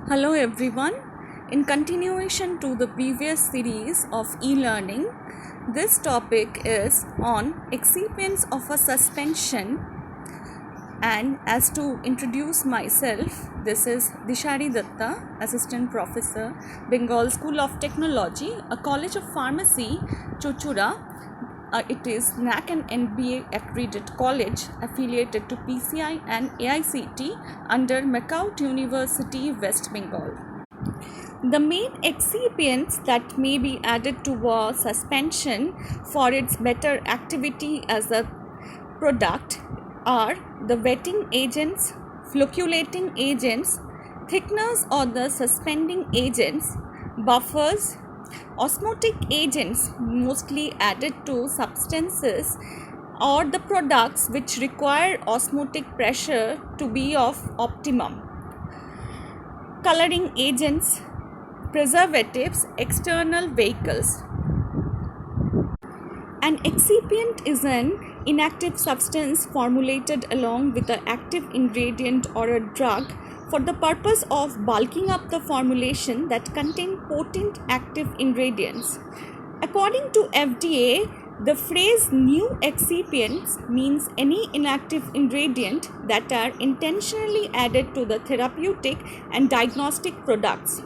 Hello everyone. In continuation to the previous series of e-learning, this topic is on excipients of a suspension. And as to introduce myself, this is Dishari Datta, Assistant Professor, Bengal School of Technology, a College of Pharmacy, Chuchura. It is NAC and NBA accredited college affiliated to PCI and AICT under McCourt University, West Bengal. The main excipients that may be added to a suspension for its better activity as a product are the wetting agents, flocculating agents, thickeners or the suspending agents, buffers, osmotic agents mostly added to substances or the products which require osmotic pressure to be of optimum, coloring agents, preservatives, external vehicles. An excipient is an inactive substance formulated along with an active ingredient or a drug for the purpose of bulking up the formulation that contain potent active ingredients. According to FDA, the phrase new excipients means any inactive ingredient that are intentionally added to the therapeutic and diagnostic products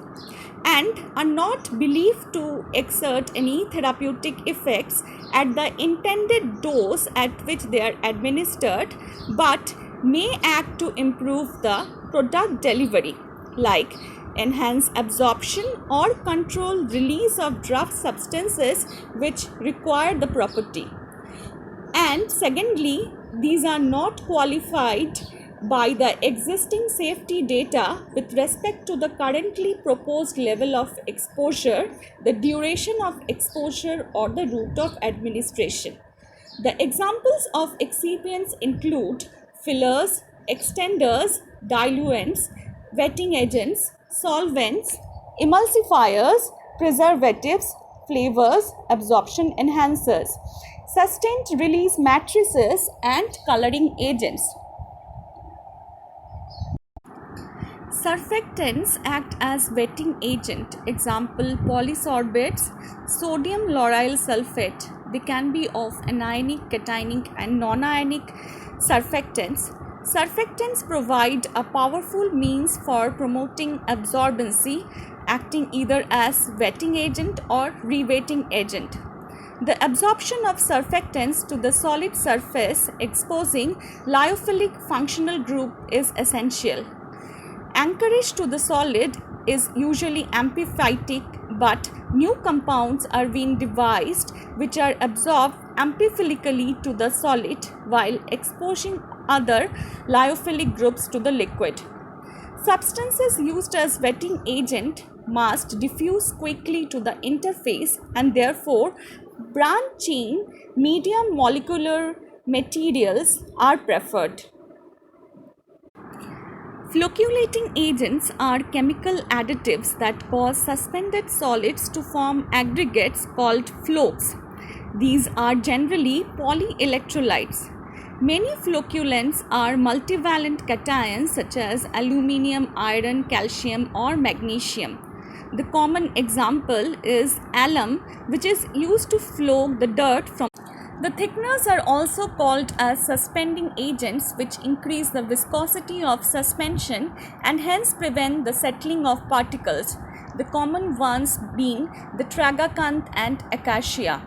and are not believed to exert any therapeutic effects at the intended dose at which they are administered, but may act to improve the product delivery, like enhance absorption or control release of drug substances which require the property. And secondly, these are not qualified by the existing safety data with respect to the currently proposed level of exposure, the duration of exposure, or the route of administration. The examples of excipients include fillers, extenders, diluents, wetting agents, solvents, emulsifiers, preservatives, flavors, absorption enhancers, sustained release matrices, and coloring agents. Surfactants act as wetting agent. Example, polysorbates, sodium lauryl sulfate. They can be of anionic, cationic and non-ionic surfactants. Surfactants provide a powerful means for promoting absorbency, acting either as wetting agent or rewetting agent. The absorption of surfactants to the solid surface exposing lyophilic functional group is essential. Anchorage to the solid is usually amphiphytic, but new compounds are being devised which are absorbed amphiphilically to the solid while exposing other lyophilic groups to the liquid. Substances used as wetting agent must diffuse quickly to the interface and therefore branch chain medium molecular materials are preferred. Flocculating agents are chemical additives that cause suspended solids to form aggregates called flocs. These are generally polyelectrolytes. Many flocculants are multivalent cations such as aluminium, iron, calcium, or magnesium. The common example is alum, which is used to flog the dirt from. The thickeners are also called as suspending agents, which increase the viscosity of suspension and hence prevent the settling of particles, the common ones being the tragacanth and acacia.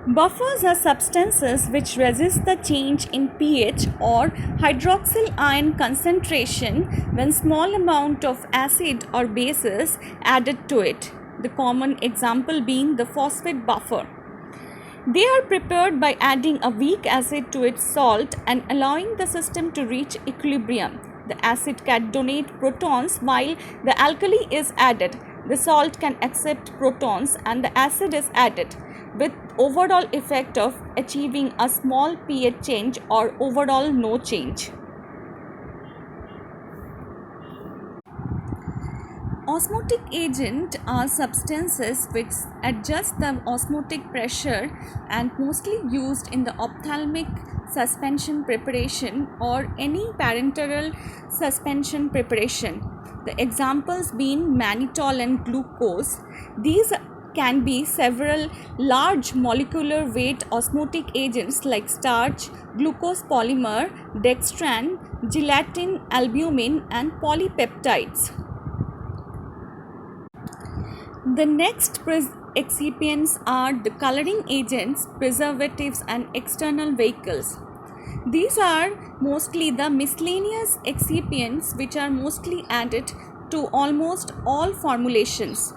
Buffers are substances which resist the change in pH or hydroxyl ion concentration when small amount of acid or bases added to it, the common example being the phosphate buffer. They are prepared by adding a weak acid to its salt and allowing the system to reach equilibrium. The acid can donate protons while the alkali is added. The salt can accept protons and the acid is added, with overall effect of achieving a small pH change or overall no change. Osmotic agent are substances which adjust the osmotic pressure and mostly used in the ophthalmic suspension preparation or any parenteral suspension preparation. The examples being mannitol and glucose. These can be several large molecular weight osmotic agents like starch, glucose polymer, dextran, gelatin, albumin, and polypeptides. The next excipients are the coloring agents, preservatives, and external vehicles. These are mostly the miscellaneous excipients which are mostly added to almost all formulations.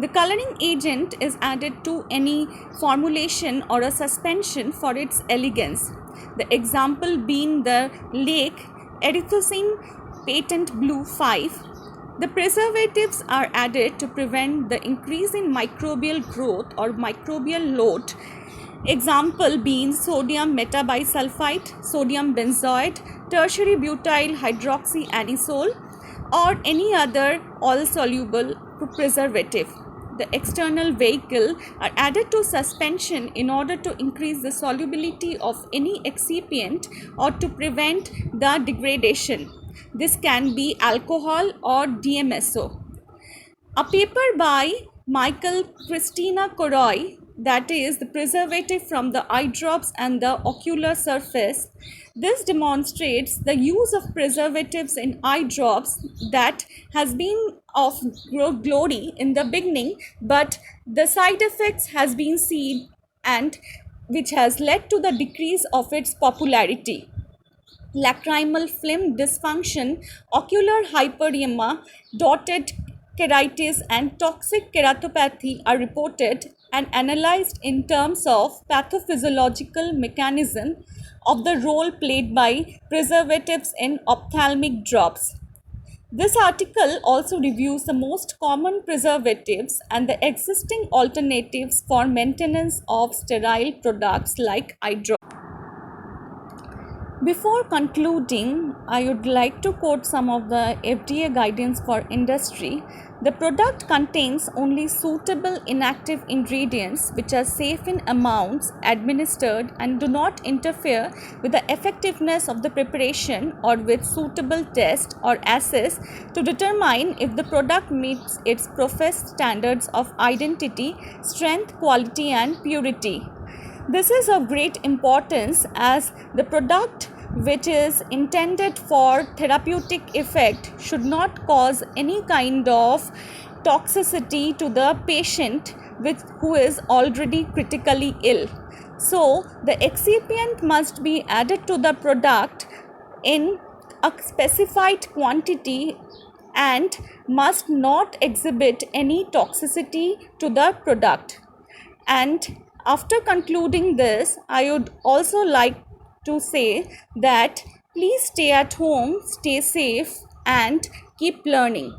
The coloring agent is added to any formulation or a suspension for its elegance. The example being the Lake Erythrocin Patent Blue 5. The preservatives are added to prevent the increase in microbial growth or microbial load. Example being sodium metabisulfite, sodium benzoate, tertiary butyl hydroxyanisole, or any other oil-soluble preservative. The external vehicle are added to suspension in order to increase the solubility of any excipient or to prevent the degradation. This can be alcohol or DMSO. A paper by Michael Christina Coroy, that is the preservative from the eye drops and the ocular surface. This demonstrates the use of preservatives in eye drops that has been of glory in the beginning, but the side effects has been seen and which has led to the decrease of its popularity. Lacrimal film dysfunction, ocular hyperemia, dotted keratitis, and toxic keratopathy are reported and analyzed in terms of pathophysiological mechanism of the role played by preservatives in ophthalmic drops. This article also reviews the most common preservatives and the existing alternatives for maintenance of sterile products like eye drops. Before concluding, I would like to quote some of the FDA guidance for industry. The product contains only suitable inactive ingredients which are safe in amounts administered and do not interfere with the effectiveness of the preparation or with suitable tests or assays to determine if the product meets its professed standards of identity, strength, quality, and purity. This is of great importance as the product which is intended for therapeutic effect should not cause any kind of toxicity to the patient who is already critically ill. So, the excipient must be added to the product in a specified quantity and must not exhibit any toxicity to the product. And after concluding this, I would also like to say that please stay at home, stay safe, and keep learning.